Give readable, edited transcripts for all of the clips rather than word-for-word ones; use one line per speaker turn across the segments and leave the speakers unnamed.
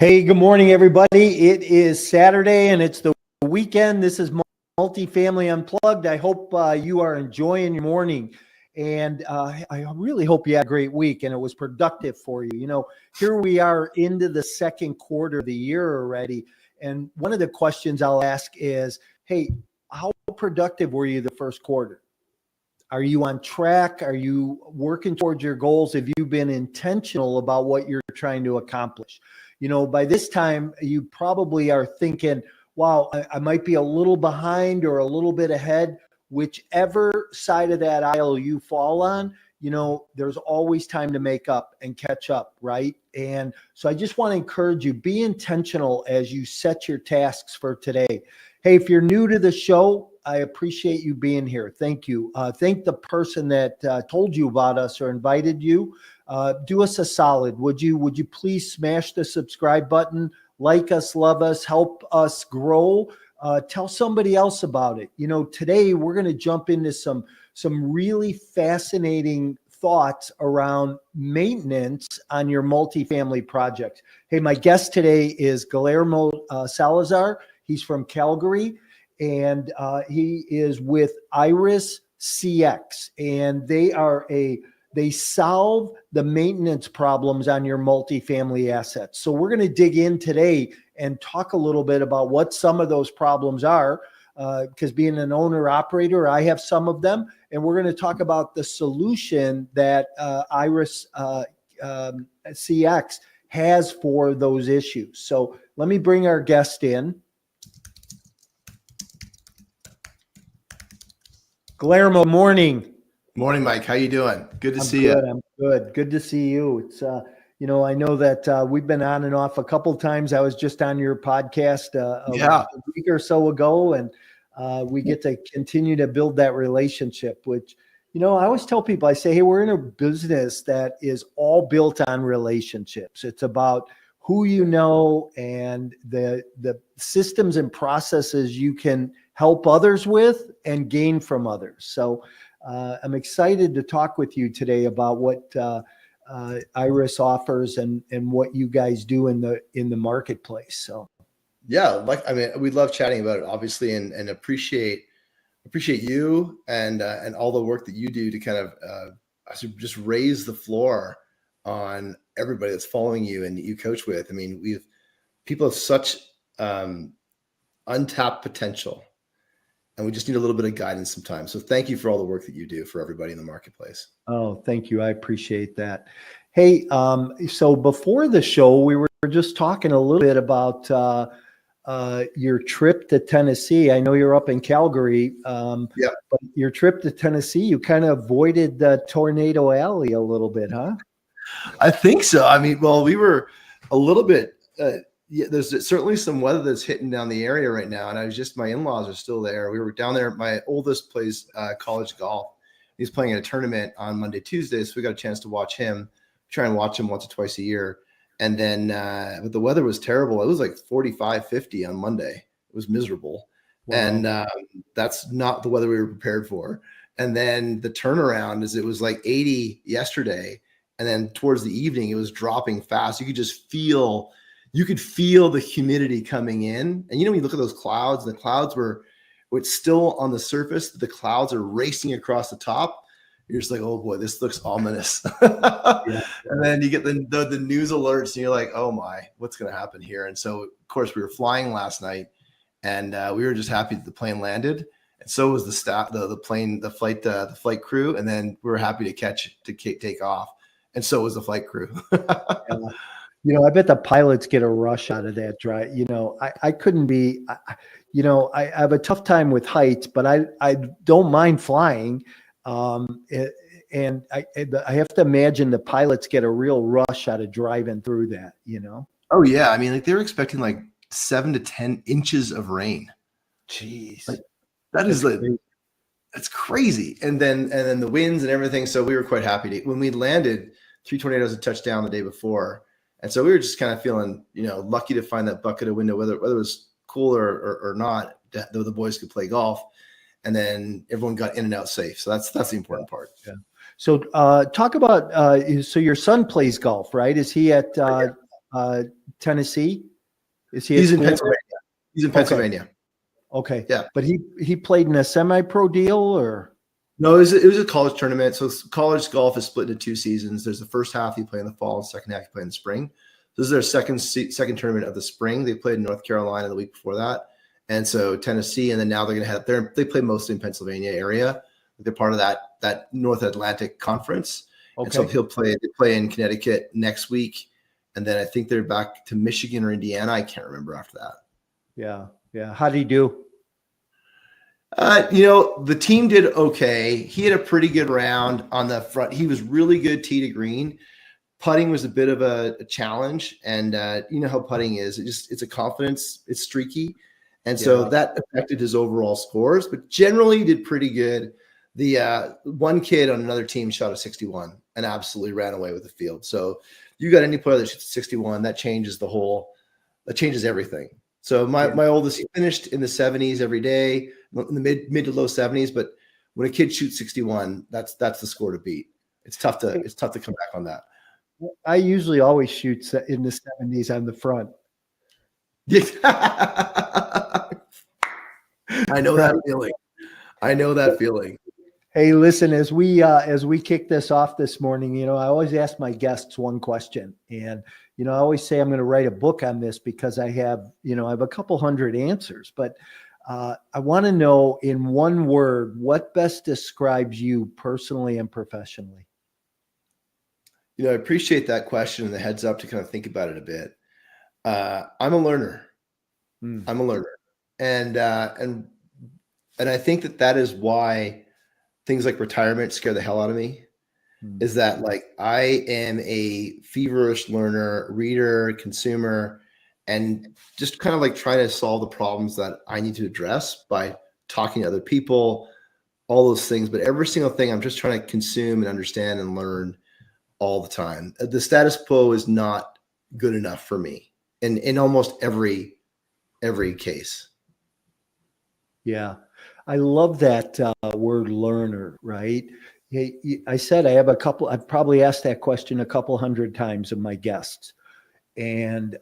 Hey, good morning, everybody. It is Saturday and it's the weekend. This is Multifamily Unplugged. I hope you are enjoying your morning. And I really hope you had a great week and it was productive for you. Here we are into the second quarter of the year already. And one of the questions I'll ask is, hey, how productive were you the first quarter? Are you on track? Are you working towards your goals? Have you been intentional about what you're trying to accomplish? By this time, you probably are thinking, wow, I might be a little behind or a little bit ahead. Whichever side of that aisle you fall on, there's always time to make up and catch up, right? And so I just want to encourage you, be intentional as you set your tasks for today. Hey, if you're new to the show, I appreciate you being here. Thank you. Thank the person that told you about us or invited you. Do us a solid. Would you please smash the subscribe button, like us, love us, help us grow. Tell somebody else about it. Today we're going to jump into some really fascinating thoughts around maintenance on your multifamily projects. Hey, my guest today is Guillermo Salazar. He's from Calgary, and he is with IrisCX, and they solve the maintenance problems on your multifamily assets. So we're going to dig in today and talk a little bit about what some of those problems are, because being an owner operator, I have some of them, and we're going to talk about the solution that IrisCX has for those issues. So let me bring our guest in. Guillermo, morning.
Morning, Mike. How you doing? Good to see you.
I'm good. Good to see you. It's I know that we've been on and off a couple of times. I was just on your podcast a week or so ago, and we get to continue to build that relationship, which, I always tell people, I say, hey, we're in a business that is all built on relationships. It's about who you know and the systems and processes you can help others with and gain from others. So I'm excited to talk with you today about what Iris offers and what you guys do in the marketplace. So
yeah, we love chatting about it, obviously, and appreciate you and all the work that you do to kind of just raise the floor on everybody that's following you and that you coach with. I mean, people have such untapped potential, and we just need a little bit of guidance sometimes. So thank you for all the work that you do for everybody in the marketplace.
Oh, thank you. I appreciate that. Hey, so before the show, we were just talking a little bit about your trip to Tennessee. I know you're up in Calgary, but your trip to Tennessee, you kind of avoided the Tornado Alley a little bit, huh?
I think so. I mean, well, we were a little bit there's certainly some weather that's hitting down the area right now. And my in-laws are still there. We were down there. My oldest plays college golf. He's playing in a tournament on Monday, Tuesday. So we got a chance to watch him, try and watch him once or twice a year. And then, but the weather was terrible. It was like 45, 50 on Monday. It was miserable. Wow. And that's not the weather we were prepared for. And then the turnaround is it was like 80 yesterday. And then towards the evening, it was dropping fast. You could feel the humidity coming in. And when you look at those clouds, the clouds it's still on the surface. The clouds are racing across the top. You're just like, oh boy, this looks ominous. Yeah. And then you get the news alerts and you're like, oh my, what's going to happen here? And so of course we were flying last night and we were just happy that the plane landed. And so was the staff, the flight crew. And then we were happy to take off. And so was the flight crew.
Yeah. I bet the pilots get a rush out of that drive. I couldn't be, I have a tough time with heights, but I don't mind flying. And I have to imagine the pilots get a real rush out of driving through that,
Oh yeah. I mean, like they're expecting like 7 to 10 inches of rain.
Jeez.
Like, that's crazy. And then the winds and everything. So we were quite happy when we landed. 3 tornadoes had touched down the day before. And so we were just kind of feeling, lucky to find that bucket of window, whether it was cool or not, though the boys could play golf. And then everyone got in and out safe. So that's the important part.
Yeah. So talk about, so your son plays golf, right? Is he at Tennessee? Is he at
He's in
school?
Pennsylvania. He's in Pennsylvania.
Okay.
Yeah.
But he played in a semi-pro deal or?
No, it was a college tournament. So college golf is split into 2 seasons. There's the first half you play in the fall, and the second half you play in the spring. This is their second tournament of the spring. They played in North Carolina the week before that, and so Tennessee, and then now they're going to have they play mostly in Pennsylvania area. They're part of that North Atlantic Conference.
Okay.
And so they play in Connecticut next week, and then I think they're back to Michigan or Indiana. I can't remember after that.
Yeah. How did he do?
The team did okay. He had a pretty good round on the front. He was really good tee to green. Putting was a bit of a challenge, and you know how putting is. It's a confidence. It's streaky, and so that affected his overall scores. But generally, he did pretty good. The one kid on another team shot a 61 and absolutely ran away with the field. So you got any player that shoots 61, that changes everything. So my oldest, he finished in the 70s every day, in the mid to low 70s. But when a kid shoots 61, that's the score to beat. It's tough to come back on that.
I usually always shoot in the 70s on the front.
I know that feeling.
Hey, listen, as we kick this off this morning, I always ask my guests one question, and I always say I'm going to write a book on this because I have a couple hundred answers, but I want to know in one word what best describes you personally and professionally.
I appreciate that question and the heads up to kind of think about it a bit. I'm a learner. I'm a learner, and I think that is why things like retirement scare the hell out of me. Is that I am a feverish learner, reader, consumer, and just kind of trying to solve the problems that I need to address by talking to other people, all those things. But every single thing I'm just trying to consume and understand and learn all the time. The status quo is not good enough for me in almost every case.
Yeah. I love that word learner, right? I said I've probably asked that question a couple hundred times of my guests, and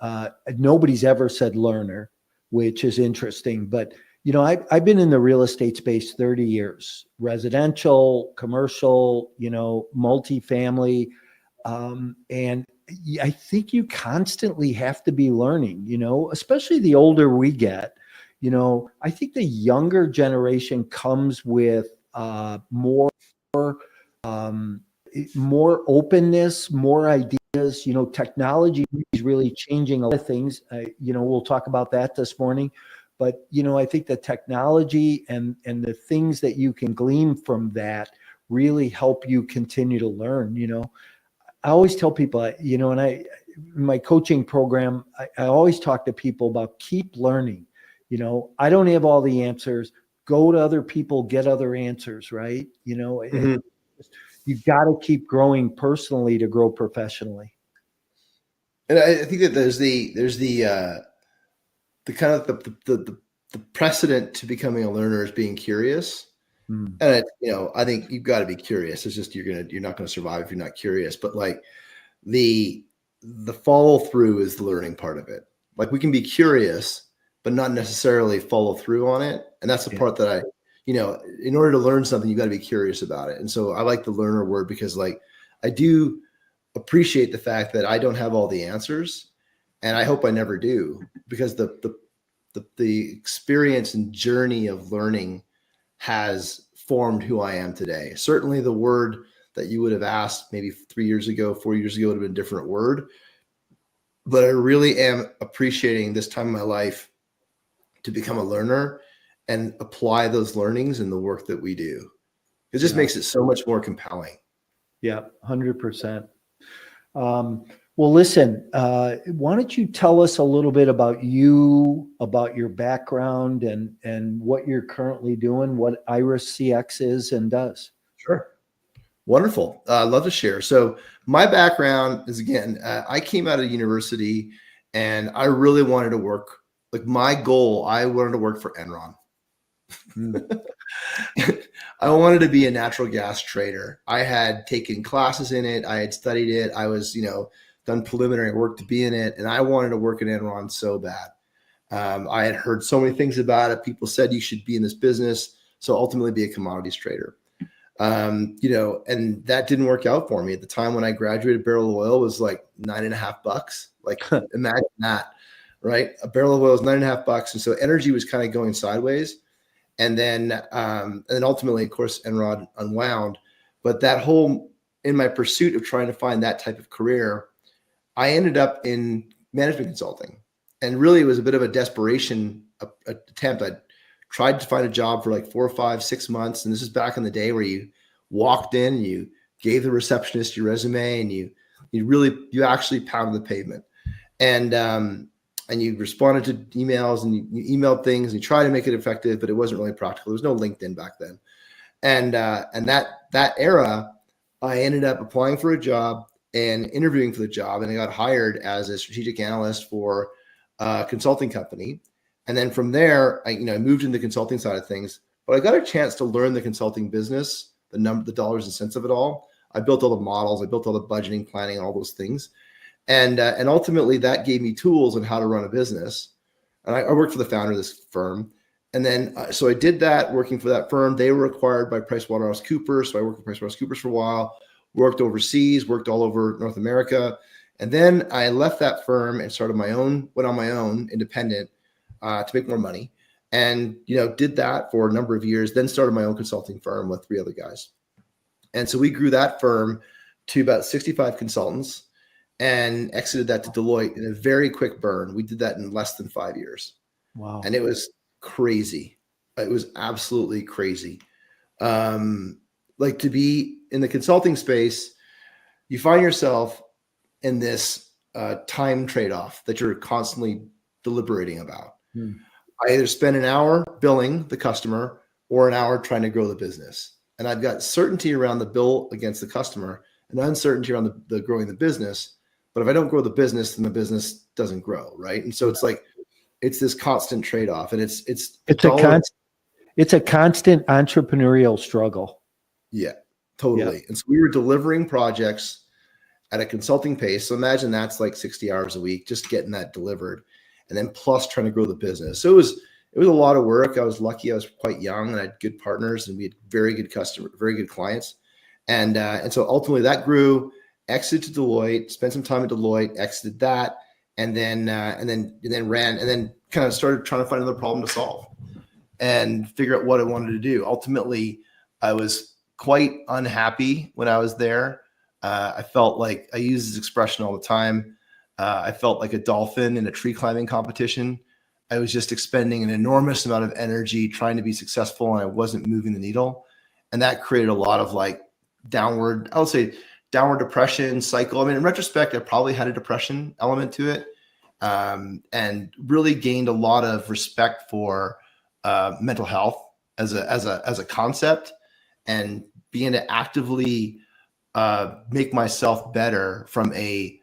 nobody's ever said learner, which is interesting. But, I've been in the real estate space 30 years, residential, commercial, multifamily. And I think you constantly have to be learning, especially the older we get. I think the younger generation comes with more openness, more ideas. Technology is really changing a lot of things. We'll talk about that this morning. But, I think the technology and the things that you can glean from that really help you continue to learn. I always tell people, in my coaching program, I always talk to people about keep learning. I don't have all the answers. Go to other people, get other answers, right? You got to keep growing personally to grow professionally.
And I think that there's the kind of the precedent to becoming a learner is being curious. And I think you've got to be curious. It's just you're not going to survive if you're not curious. But the follow through is the learning part of it. We can be curious, but not necessarily follow through on it. And that's the part that in order to learn something, you got to be curious about it. And so I like the learner word because I do appreciate the fact that I don't have all the answers, and I hope I never do, because the experience and journey of learning has formed who I am today. Certainly the word that you would have asked maybe 3 years ago, 4 years ago would have been a different word. But I really am appreciating this time in my life to become a learner and apply those learnings in the work that we do. It just makes it so much more compelling.
Yeah, 100%. Well, listen, why don't you tell us a little bit about you, about your background and what you're currently doing, what IrisCX is and does.
Sure. Wonderful. I'd love to share. So my background is, again, I came out of university and I really wanted to work. My goal, I wanted to work for Enron. I wanted to be a natural gas trader. I had taken classes in it. I had studied it. I was, done preliminary work to be in it. And I wanted to work at Enron so bad. I had heard so many things about it. People said you should be in this business. So ultimately be a commodities trader. And that didn't work out for me. At the time when I graduated, a barrel of oil was like $9.50. Like imagine that, right? A barrel of oil is $9.50. And so energy was kind of going sideways. And then ultimately, of course, Enron unwound. But that whole, in my pursuit of trying to find that type of career, I ended up in management consulting. And really, it was a bit of a desperation attempt. I tried to find a job for like 4 or 5, 6 months. And this is back in the day where you walked in, you gave the receptionist your resume, and you actually pounded the pavement. And you responded to emails, and you emailed things, and you tried to make it effective, but it wasn't really practical. There was no LinkedIn back then. And that era, I ended up applying for a job and interviewing for the job, and I got hired as a strategic analyst for a consulting company. And then from there, I moved into the consulting side of things, but I got a chance to learn the consulting business, the dollars and cents of it all. I built all the models, I built all the budgeting, planning, all those things. And ultimately that gave me tools on how to run a business. And I worked for the founder of this firm. And then, so I did that working for that firm. They were acquired by PricewaterhouseCoopers. So I worked for PricewaterhouseCoopers for a while, worked overseas, worked all over North America. And then I left that firm and went on my own independent to make more money. And, did that for a number of years, then started my own consulting firm with 3 other guys. And so we grew that firm to about 65 consultants and exited that to Deloitte in a very quick burn. We did that in less than 5 years.
Wow.
And it was crazy. It was absolutely crazy. Like to be in the consulting space, you find yourself in this time trade-off that you're constantly deliberating about. I either spend an hour billing the customer or an hour trying to grow the business. And I've got certainty around the bill against the customer and uncertainty around the growing the business. But if I don't grow the business, then the business doesn't grow, right? And so it's this constant trade-off, and it's
a constant entrepreneurial struggle.
Yeah, totally. Yeah. And so we were delivering projects at a consulting pace. So imagine that's like 60 hours a week, just getting that delivered, and then plus trying to grow the business. So it was a lot of work. I was lucky. I was quite young, and I had good partners, and we had very good clients. And so ultimately that grew. Exited to Deloitte, spent some time at Deloitte, exited that, and then kind of started trying to find another problem to solve and figure out what I wanted to do. Ultimately, I was quite unhappy when I was there. I felt like, I use this expression all the time, I felt like a dolphin in a tree climbing competition. I was just expending an enormous amount of energy trying to be successful, and I wasn't moving the needle. And that created a lot of downward depression cycle. I mean, in retrospect, I probably had a depression element to it, and really gained a lot of respect for mental health as a concept, and being to actively make myself better from a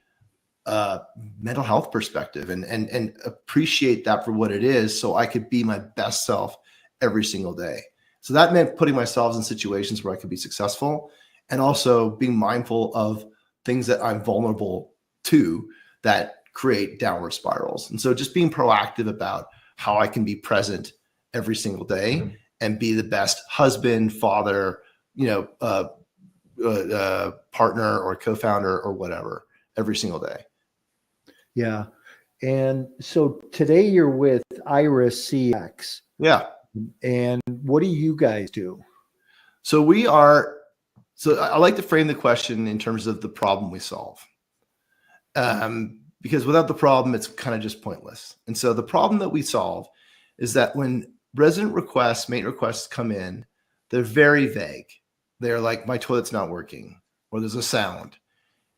mental health perspective, and appreciate that for what it is, so I could be my best self every single day. So that meant putting myself in situations where I could be successful, and also being mindful of things that I'm vulnerable to that create downward spirals. And so just being proactive about how I can be present every single day and be the best husband, father, partner or co-founder or whatever every single day.
Yeah. And so today you're with IrisCX.
Yeah.
And what do you guys do?
So I like to frame the question in terms of the problem we solve. Because without the problem, it's kind of just pointless. And so the problem that we solve is that when resident requests, mate requests come in, they're very vague. They're like, my toilet's not working, or there's a sound.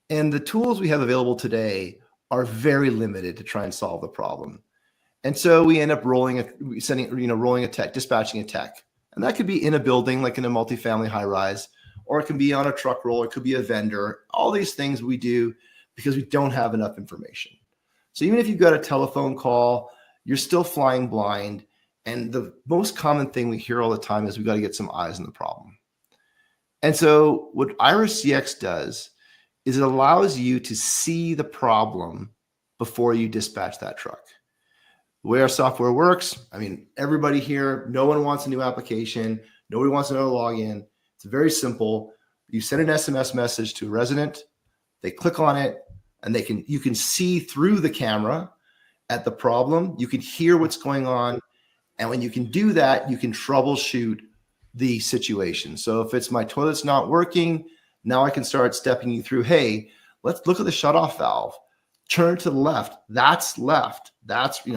And the tools we have available today are very limited to try and solve the problem. And so we end up dispatching a tech. And that could be in a building, like in a multifamily high rise, or it can be on a truck roll, it could be a vendor. All these things we do because we don't have enough information. So even if you've got a telephone call, you're still flying blind. And the most common thing we hear all the time is we got to get some eyes on the problem. And so what IrisCX does is it allows you to see the problem before you dispatch that truck. The way our software works, I mean, everybody here, no one wants a new application. Nobody wants another login. It's very simple. You send an SMS message to a resident, they click on it, and you can see through the camera at the problem. You can hear what's going on. And when you can do that, you can troubleshoot the situation. So if it's my toilet's not working, now I can start stepping you through, hey, let's look at the shutoff valve. Turn to the left. That's left. That's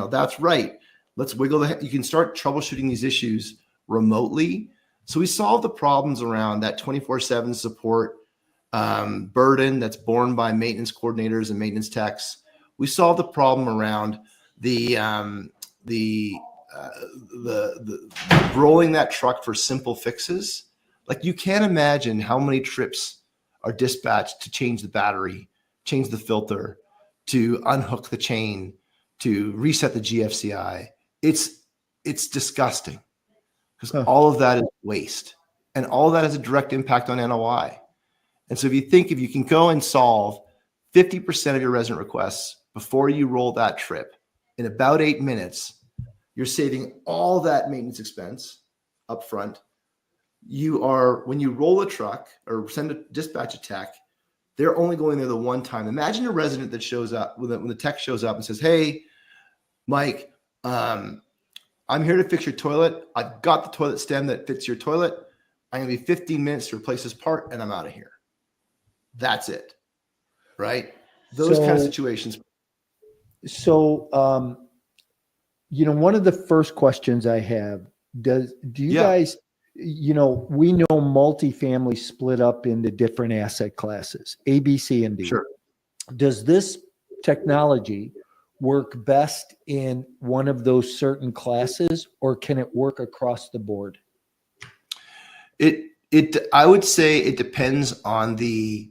right. Let's wiggle the head. You can start troubleshooting these issues remotely. So we solve the problems around that 24/7 support burden that's borne by maintenance coordinators and maintenance techs. We solve the problem around the rolling that truck for simple fixes. Like, you can't imagine how many trips are dispatched to change the battery, change the filter, to unhook the chain, to reset the GFCI. It's disgusting, because all of that is waste, and all of that has a direct impact on NOI. And so if you can go and solve 50% of your resident requests before you roll that trip in about 8 minutes, you're saving all that maintenance expense up front. When you roll a truck or send a dispatch a tech, they're only going there the one time. Imagine a resident that shows up when the tech shows up and says, hey, Mike, I'm here to fix your toilet. I've got the toilet stem that fits your toilet. I'm going to be 15 minutes to replace this part, and I'm out of here. That's it. Right? Those kind of situations.
So, one of the first questions I have, do you guys, we know multifamily split up into different asset classes, A, B, C, and D.
Sure.
Does this technology work best in one of those certain classes, or can it work across the board?
I would say it depends on the,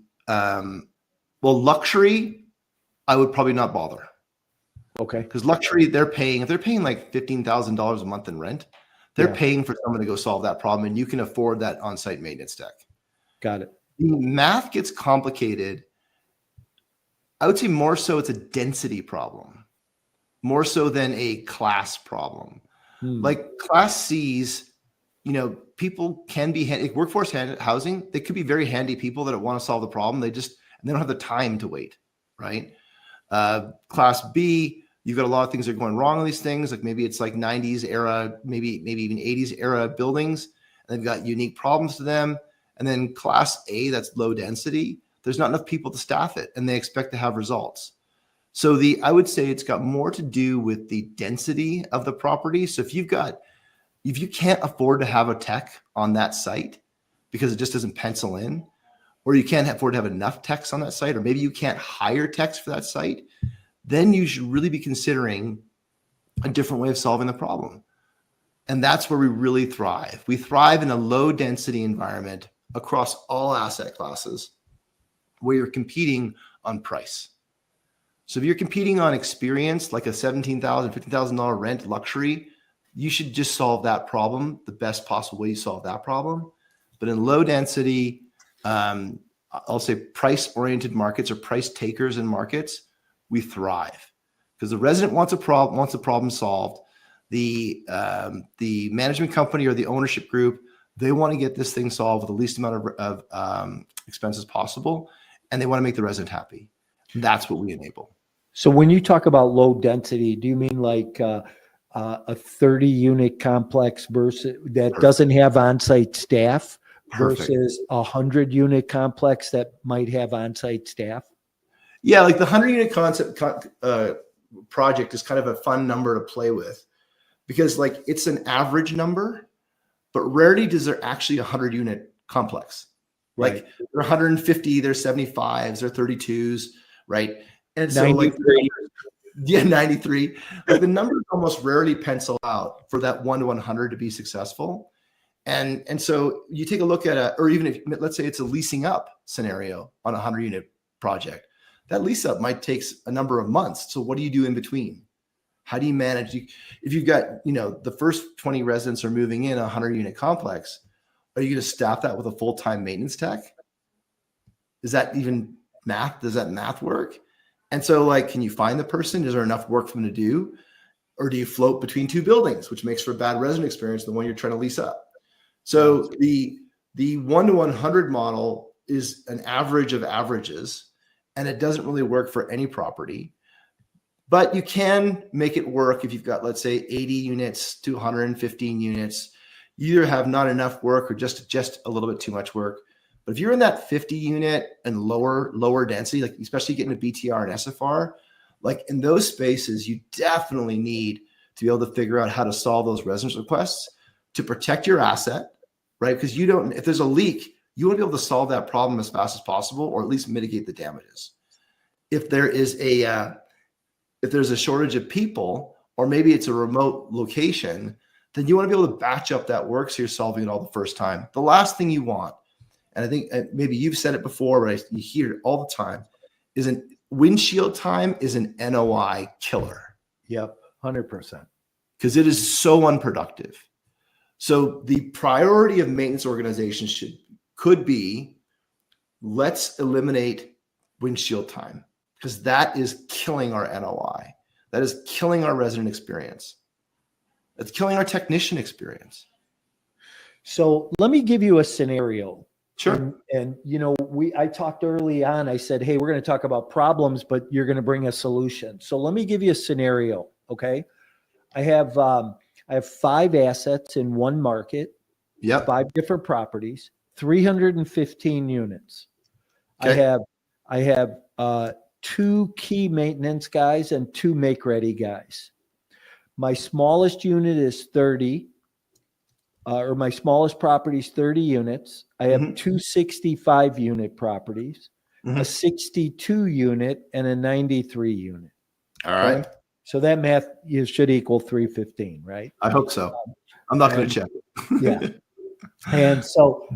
luxury, I would probably not bother.
Okay.
Because luxury, if they're paying like $15,000 a month in rent, they're paying for someone to go solve that problem, and you can afford that on-site maintenance tech.
Got it.
The math gets complicated. I would say more so it's a density problem, more so than a class problem. Like class C's, people can be workforce housing. They could be very handy people that want to solve the problem. They don't have the time to wait, right? Class B, you've got a lot of things that are going wrong on these things. Like maybe it's like 90s era, maybe even 80s era buildings, and they've got unique problems to them. And then class A, that's low density. There's not enough people to staff it, and they expect to have results. So I would say it's got more to do with the density of the property. So if you can't afford to have a tech on that site because it just doesn't pencil in, or you can't afford to have enough techs on that site, or maybe you can't hire techs for that site, then you should really be considering a different way of solving the problem. And that's where we really thrive. We thrive in a low density environment across all asset classes where you're competing on price. So if you're competing on experience, like a $17,000, $15,000 rent luxury, you should just solve that problem the best possible way you solve that problem. But in low density, I'll say price-oriented markets or price takers in markets, we thrive because the resident wants a problem solved. The management company or the ownership group, they want to get this thing solved with the least amount of expenses possible, and they want to make the resident happy. That's what we enable.
So when you talk about low density, do you mean like a 30-unit complex versus that doesn't have on-site staff versus a 100-unit complex that might have on-site staff?
Yeah, like the 100-unit project is kind of a fun number to play with because like it's an average number, but rarely does there actually a 100-unit complex.
Right.
Like they're 150, they're 75s, they're 32s, right? And so
93.
93. Like the numbers almost rarely pencil out for that 1 to 100 to be successful. And so you take a look at or even if let's say it's a leasing up scenario on a 100-unit project, that lease up might take a number of months. So what do you do in between? How do you manage? If you've got, the first 20 residents are moving in a 100-unit complex, are you going to staff that with a full-time maintenance tech? Is that even math. Does that math work? And so like, can you find the person? Is there enough work for them to do? Or do you float between two buildings, which makes for a bad resident experience, the one you're trying to lease up? So the 1 to 100 model is an average of averages, and it doesn't really work for any property. But you can make it work if you've got, let's say, 80 units to 115 units. You either have not enough work or just a little bit too much work. But if you're in that 50 unit and lower density, like especially getting a BTR and SFR, like in those spaces, you definitely need to be able to figure out how to solve those residence requests to protect your asset, right? Because if there's a leak, you want to be able to solve that problem as fast as possible, or at least mitigate the damages. If there's a shortage of people, or maybe it's a remote location, then you want to be able to batch up that work so you're solving it all the first time. The last thing you want, and I think maybe you've said it before, but you hear it all the time, is windshield time is an NOI killer.
Yep, 100%.
Because it is so unproductive. So the priority of maintenance organizations could be, let's eliminate windshield time, because that is killing our NOI. That is killing our resident experience. That's killing our technician experience.
So let me give you a scenario.
Sure.
And I talked early on, I said, hey, we're going to talk about problems, but you're going to bring a solution. So let me give you a scenario. Okay. I have 5 assets in one market.
Yep.
5 different properties, 315 units.
Okay.
I have 2 key maintenance guys and 2 make-ready guys. My smallest unit is 30, or my smallest property is 30 units. I have 2 65-unit properties, a 62 unit, and a 93 unit.
All right.
Okay? So that math should equal 315, right?
I hope so. I'm not going to check it.
Yeah. And so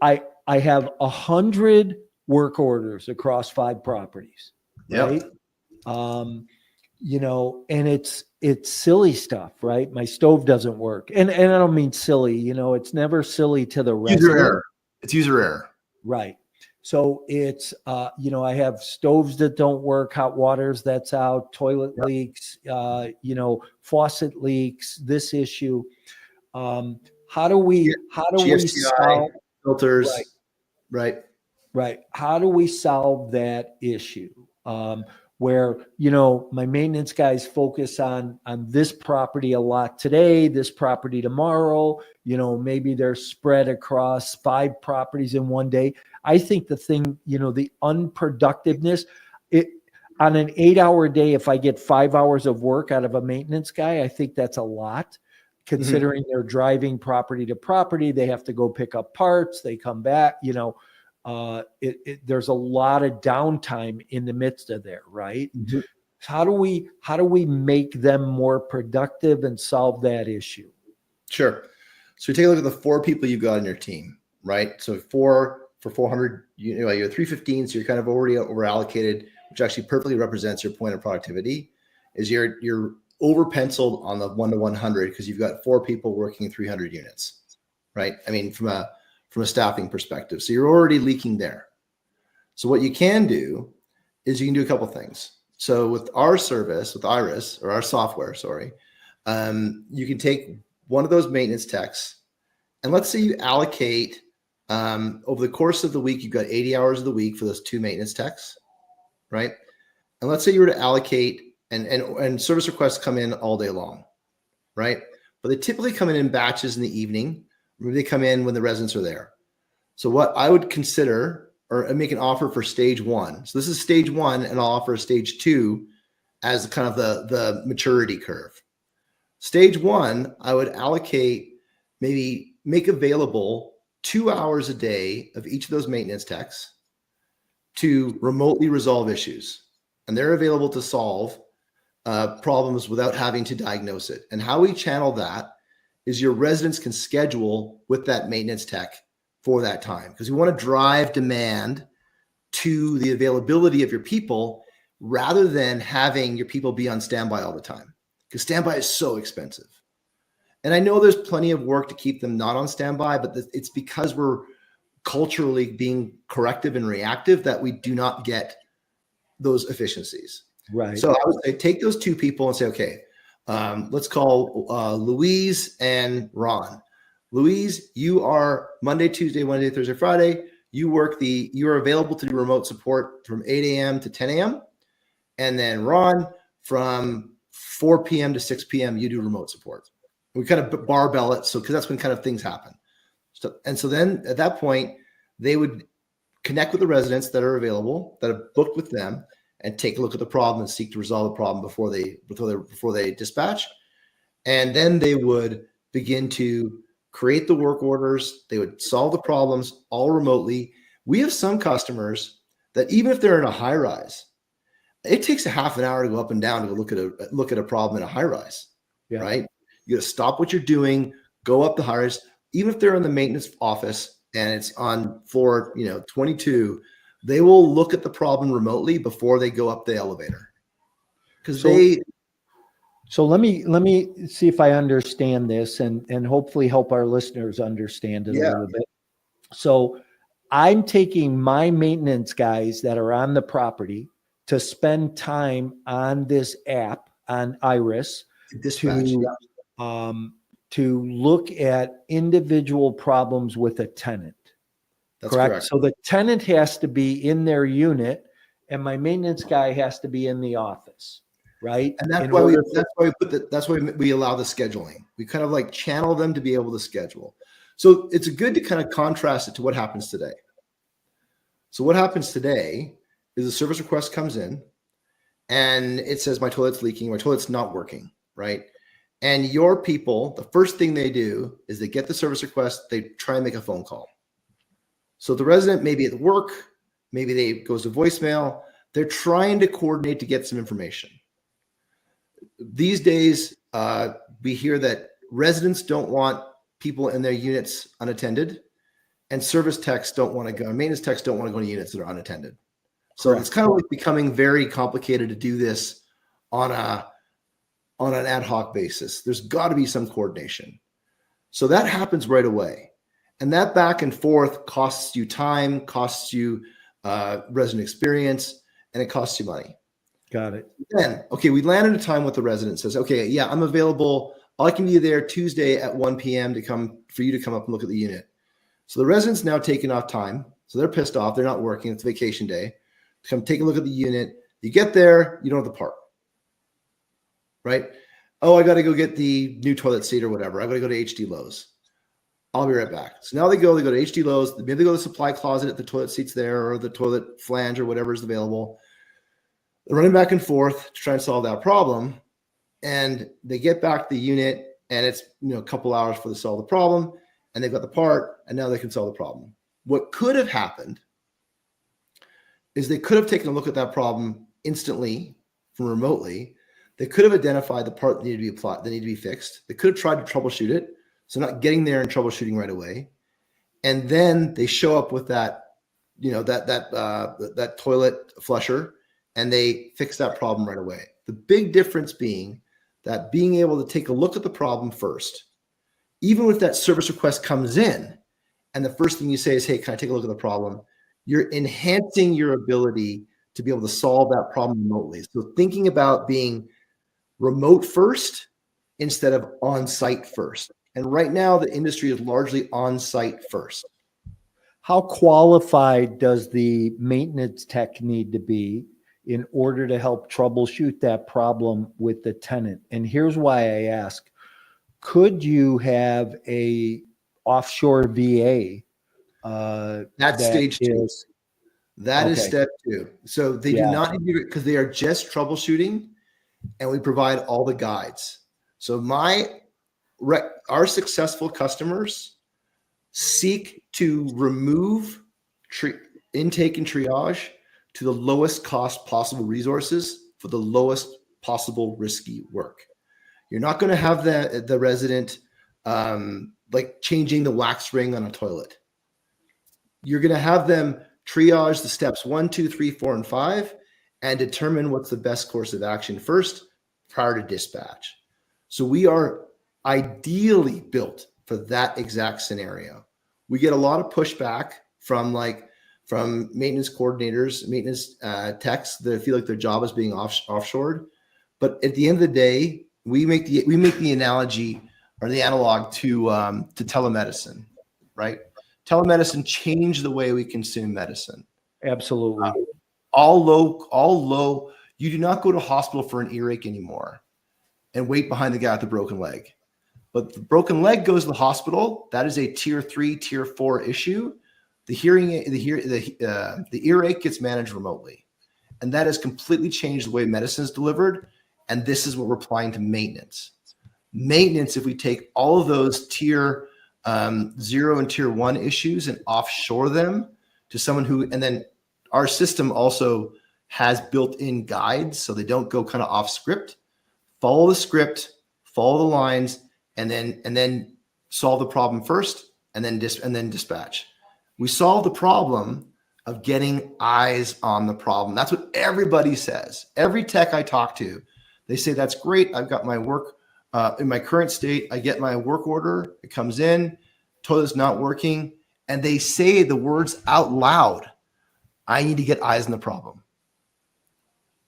I have 100 work orders across 5 properties.
Yep.
Right. And it's silly stuff, right? My stove doesn't work. And I don't mean silly, it's never silly to the resident.
User error. It's user error.
Right. So it's, I have stoves that don't work, hot waters that's out, toilet leaks, faucet leaks, this issue. How do we solve
filters?
Right. How do we solve that issue? Where, my maintenance guys focus on this property a lot today, this property tomorrow, maybe they're spread across 5 properties in one day. I think the thing, the unproductiveness, on an 8-hour day, if I get 5 hours of work out of a maintenance guy, I think that's a lot, considering they're driving property to property. They have to go pick up parts. They come back, there's a lot of downtime in the midst of there, right? How do we make them more productive and solve that issue?
Sure. So we take a look at the 4 people you've got on your team, right? So 4 for 400, you're 315, so you're kind of already over allocated, which actually perfectly represents your point of productivity. Is you're over penciled on the 1 to 100 because you've got 4 people working 300 units, right? I mean, from a staffing perspective. So you're already leaking there. So what you can do is you can do a couple things. So with our service, with Iris, or our software, you can take one of those maintenance techs, and let's say you allocate over the course of the week, you've got 80 hours of the week for those 2 maintenance techs, right? And let's say you were to allocate, and service requests come in all day long, right? But they typically come in batches in the evening. Maybe they come in when the residents are there. So what I would consider, or make an offer for stage 1. So this is stage 1, and I'll offer a stage 2 as kind of the maturity curve. Stage 1, I would allocate, maybe make available 2 hours a day of each of those maintenance techs to remotely resolve issues. And they're available to solve problems without having to diagnose it. And how we channel that is your residents can schedule with that maintenance tech for that time, because we want to drive demand to the availability of your people rather than having your people be on standby all the time, because standby is so expensive. And I know there's plenty of work to keep them not on standby, but it's because we're culturally being corrective and reactive that we do not get those efficiencies.
Right.
So I would say take those two people and say, okay, let's call Louise and Ron. Louise, you are Monday, Tuesday, Wednesday, Thursday, Friday. You are available to do remote support from 8 a.m. to 10 a.m. And then Ron, from 4 p.m. to 6 p.m., you do remote support. We kind of barbell it. So, because that's when kind of things happen. So then at that point, they would connect with the residents that are available, that have booked with them, and take a look at the problem and seek to resolve the problem before they dispatch. And then they would begin to create the work orders. They would solve the problems all remotely. We have some customers that even if they're in a high rise, it takes a half an hour to go up and down to look at a problem in a high rise, right? You got to stop what you're doing, go up the high rise. Even if they're in the maintenance office and it's on floor 22, they will look at the problem remotely before they go up the elevator.
So let me see if I understand this and hopefully help our listeners understand it a little bit. So I'm taking my maintenance guys that are on the property to spend time on this app on Iris
Dispatch,
to look at individual problems with a tenant.
That's
correct? So the tenant has to be in their unit and my maintenance guy has to be in the office, right?
And that's why we allow the scheduling. We kind of like channel them to be able to schedule. So it's good to kind of contrast it to what happens today. So what happens today is a service request comes in and it says my toilet's leaking, my toilet's not working, right? And your people, the first thing they do is they get the service request, they try and make a phone call. So the resident may be at work, maybe they goes to voicemail, they're trying to coordinate to get some information. These days, we hear that residents don't want people in their units unattended, and service techs don't want to go, maintenance techs don't want to go to units that are unattended. So It's kind of like becoming very complicated to do this on an ad hoc basis. There's got to be some coordination. So that happens right away. And that back and forth costs you time, costs you resident experience, and it costs you money.
Got it.
Then, okay, we land at a time with the resident says, okay, yeah, I'm available. I can be there Tuesday at 1 p.m. for you to come up and look at the unit. So the resident's now taking off time. So they're pissed off. They're not working. It's vacation day. Come take a look at the unit. You get there, you don't have the part, right? Oh, I got to go get the new toilet seat or whatever. I got to go to HD Lowe's. I'll be right back. So now they go to HD Lowe's. Maybe they go to the supply closet if the toilet seat's there or the toilet flange or whatever is available. They're running back and forth to try and solve that problem. And they get back the unit and it's a couple hours for to solve the problem. And they've got the part and now they can solve the problem. What could have happened is they could have taken a look at that problem instantly from remotely. They could have identified the part that needed to be applied, that needed to be fixed. They could have tried to troubleshoot it. So not getting there and troubleshooting right away. And then they show up with that toilet flusher and they fix that problem right away. The big difference being that being able to take a look at the problem first, even if that service request comes in and the first thing you say is, hey, can I take a look at the problem? You're enhancing your ability to be able to solve that problem remotely. So thinking about being remote first instead of on-site first. And right now the industry is largely on-site first.
How qualified does the maintenance tech need to be in order to help troubleshoot that problem with the tenant? And here's why I ask. Could you have a offshore VA?
That's stage two. That is step two. So they do not need to, because they are just troubleshooting and we provide all the guides. So our successful customers seek to remove intake and triage to the lowest cost possible resources for the lowest possible risky work. You're not going to have the resident like changing the wax ring on a toilet. You're going to have them triage the steps 1, 2, 3, 4, and 5 and determine what's the best course of action first prior to dispatch. So we are ideally built for that exact scenario. We get a lot of pushback from maintenance coordinators, maintenance techs that feel like their job is being offshored. But at the end of the day, we make the analogy or the analog to telemedicine, right? Telemedicine changed the way we consume medicine.
Absolutely.
All low. You do not go to hospital for an earache anymore and wait behind the guy with the broken leg. But the broken leg goes to the hospital. That is a tier 3, tier 4 issue. The earache gets managed remotely. And that has completely changed the way medicine is delivered. And this is what we're applying to maintenance. Maintenance, if we take all of those tier 0 and tier 1 issues and offshore them to someone who, and then our system also has built-in guides so they don't go kind of off script. Follow the script, follow the lines, and then solve the problem first, and then dispatch. We solve the problem of getting eyes on the problem. That's what everybody says. Every tech I talk to, they say, that's great. I've got my work in my current state. I get my work order. It comes in. Toilet's not working. And they say the words out loud. I need to get eyes on the problem.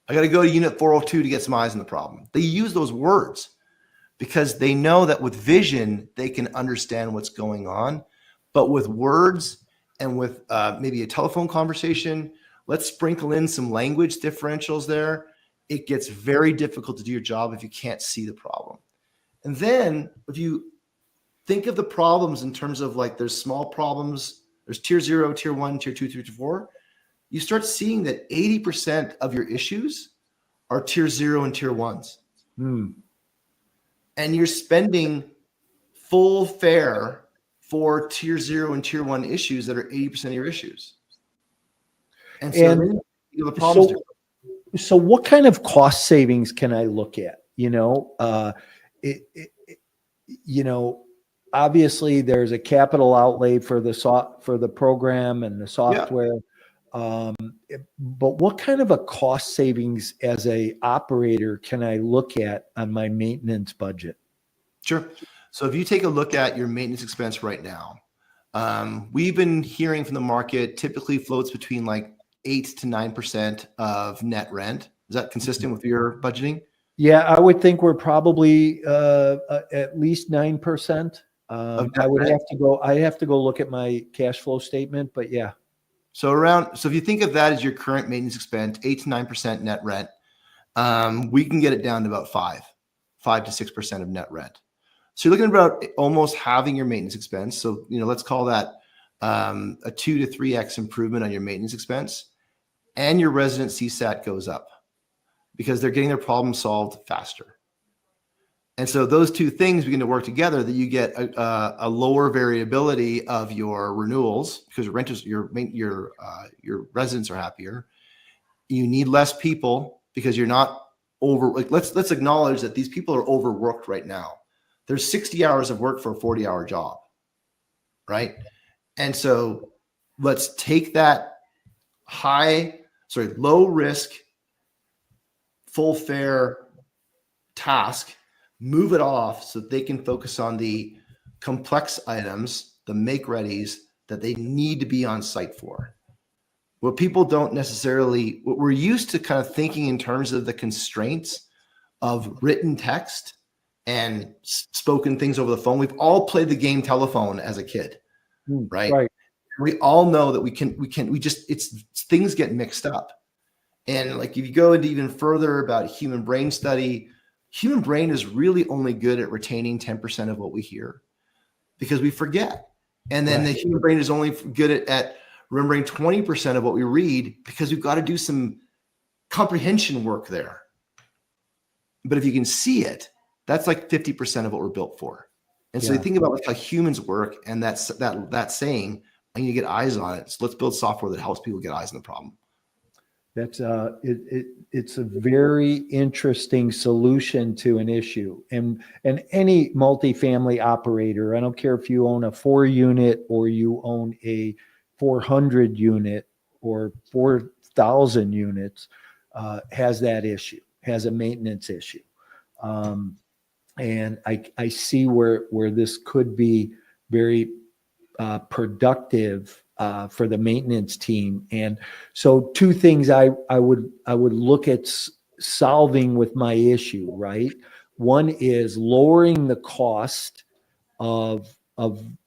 I got to go to unit 402 to get some eyes on the problem. They use those words because they know that with vision, they can understand what's going on. But with words and with maybe a telephone conversation, let's sprinkle in some language differentials there. It gets very difficult to do your job if you can't see the problem. And then if you think of the problems in terms of like there's small problems, there's tier 0, tier 1, tier 2, tier 4, you start seeing that 80% of your issues are tier 0 and tier 1s. And you're spending full fare for tier 0 and tier 1 issues that are 80% of your issues. And so the problems.
So what kind of cost savings can I look at? Obviously there's a capital outlay for the program and the software. Yeah. But what kind of a cost savings as a operator can I look at on my maintenance budget?
Sure. So if you take a look at your maintenance expense right now, we've been hearing from the market typically floats between like 8 to 9% of net rent. Is that consistent with your budgeting?
Yeah, I would think we're probably at least 9%. I have to go look at my cash flow statement, but yeah.
So if you think of that as your current maintenance expense, 8 to 9% net rent, we can get it down to about 5 to 6% of net rent. So you're looking at about almost halving your maintenance expense. So, let's call that a 2 to 3x improvement on your maintenance expense, and your resident CSAT goes up because they're getting their problem solved faster. And so those two things begin to work together, that you get a lower variability of your renewals because your residents are happier. You need less people because you're not over. Like let's acknowledge that these people are overworked right now. There's 60 hours of work for a 40-hour job, right? And so let's take that low risk, full fare task, move it off so that they can focus on the complex items, the make readies that they need to be on site for. What people don't necessarily, what we're used to kind of thinking in terms of the constraints of written text and spoken things over the phone. We've all played the game telephone as a kid, right? Right. We all know that things get mixed up. And like, if you go into even further about human brain study, human brain is really only good at retaining 10% of what we hear because we forget. And then the human brain is only good at remembering 20% of what we read because we've got to do some comprehension work there. But if you can see it, that's like 50% of what we're built for. And so you think about like how humans work, and that saying, I need to get eyes on it. So let's build software that helps people get eyes on the problem.
That's it's a very interesting solution to an issue. And any multifamily operator, I don't care if you own a 4-unit or you own a 400 unit or 4,000 units, has that issue, has a maintenance issue. And I see where this could be very productive for the maintenance team. And so two things I would look at solving with my issue, right? One is lowering the cost of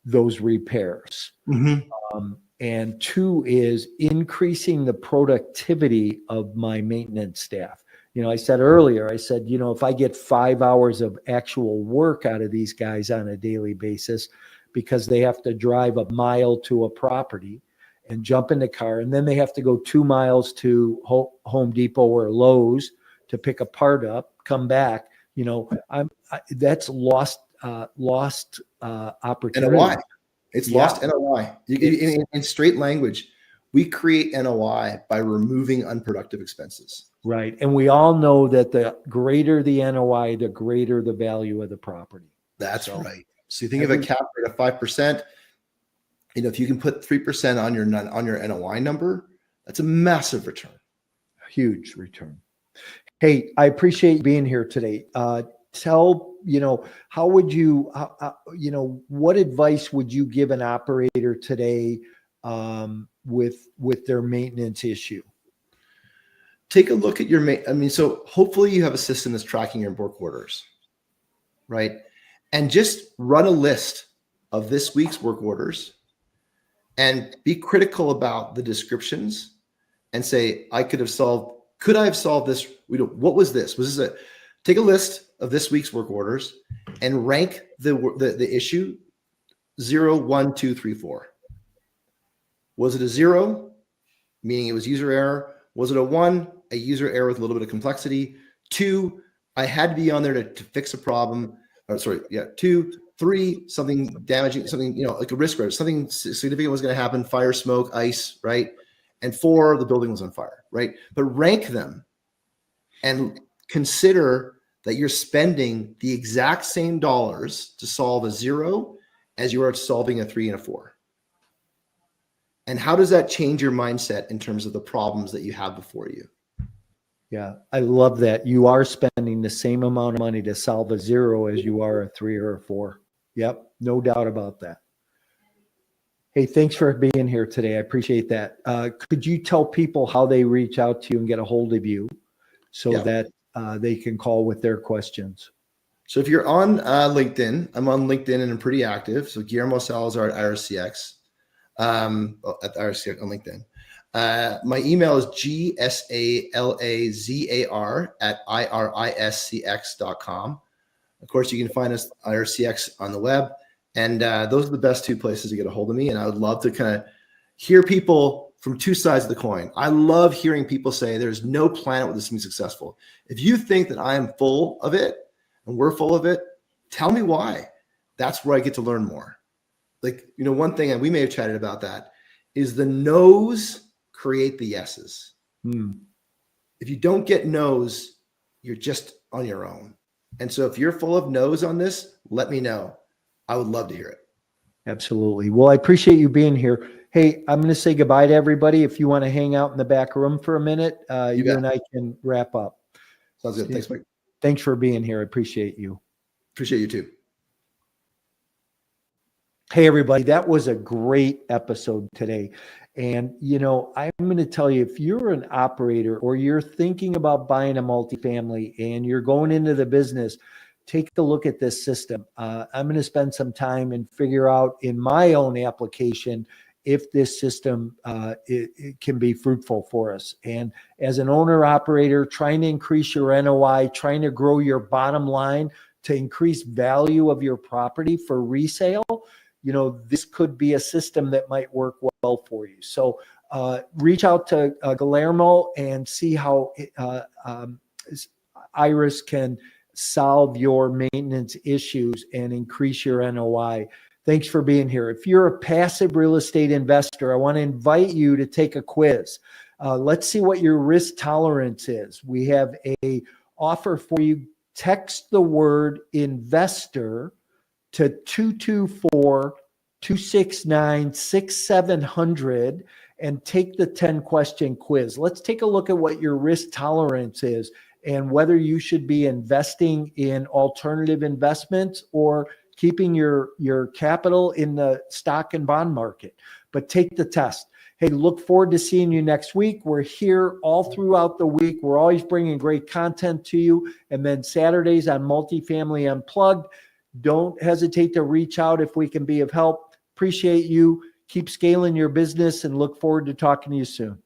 those repairs. And two is increasing the productivity of my maintenance staff. I said earlier, if I get 5 hours of actual work out of these guys on a daily basis, because they have to drive a mile to a property and jump in the car, and then they have to go 2 miles to Home Depot or Lowe's to pick a part up, come back, that's lost opportunity.
NOI. It's lost NOI. In straight language, we create NOI by removing unproductive expenses.
Right. And we all know that the greater the NOI, the greater the value of the property.
That's right. So you think of a cap rate of 5%, if you can put 3% on your NOI number, that's a massive return.
Huge return. Hey, I appreciate you being here today. Tell, how would you, what advice would you give an operator today with their maintenance issue?
Take a look at your so hopefully you have a system that's tracking your work orders, right? And just run a list of this week's work orders and be critical about the descriptions and say, could I have solved this? What was this? Take a list of this week's work orders and rank the issue 0, 1, 2, 3, 4. Was it a 0, meaning it was user error? Was it a 1, a user error with a little bit of complexity? 2, I had to be on there to fix a problem. 2, 3, something damaging, something, like a risk rate, something significant was going to happen, fire, smoke, ice, right? And 4, the building was on fire, right? But rank them and consider that you're spending the exact same dollars to solve a 0 as you are solving a 3 and a 4. And how does that change your mindset in terms of the problems that you have before you?
Yeah, I love that. You are spending the same amount of money to solve a 0 as you are a 3 or a 4. Yep, no doubt about that. Hey, thanks for being here today. I appreciate that. Could you tell people how they reach out to you and get a hold of you so that they can call with their questions?
So if you're on LinkedIn, I'm on LinkedIn and I'm pretty active. So Guillermo Salazar at IrisCX, at IrisCX on LinkedIn. My email is gsalazar@iriscx.com. Of course, you can find us IrisCX on the web. And those are the best two places to get a hold of me. And I would love to kind of hear people from two sides of the coin. I love hearing people say there's no planet where this can be successful. If you think that I am full of it and we're full of it, tell me why. That's where I get to learn more. Like, one thing, and we may have chatted about that, is the no's create the yeses. If you don't get no's, you're just on your own. And so if you're full of no's on this, let me know. I would love to hear it.
Absolutely. Well, I appreciate you being here. Hey, I'm going to say goodbye to everybody. If you want to hang out in the back room for a minute, you and I can wrap up.
Sounds good. Thanks, Mike.
Thanks for being here. I appreciate you.
Appreciate you too.
Hey, everybody. That was a great episode today. And, I'm going to tell you, if you're an operator or you're thinking about buying a multifamily and you're going into the business, take a look at this system. I'm going to spend some time and figure out in my own application if this system it can be fruitful for us. And as an owner operator, trying to increase your NOI, trying to grow your bottom line to increase value of your property for resale, this could be a system that might work well for you. So reach out to Guillermo and see how Iris can solve your maintenance issues and increase your NOI. Thanks for being here. If you're a passive real estate investor, I want to invite you to take a quiz. Let's see what your risk tolerance is. We have a offer for you. Text the word investor to 224-269-6700 and take the 10-question quiz. Let's take a look at what your risk tolerance is and whether you should be investing in alternative investments or keeping your capital in the stock and bond market. But take the test. Hey, look forward to seeing you next week. We're here all throughout the week. We're always bringing great content to you. And then Saturdays on Multifamily Unplugged. Don't hesitate to reach out if we can be of help. Appreciate you. Keep scaling your business and look forward to talking to you soon.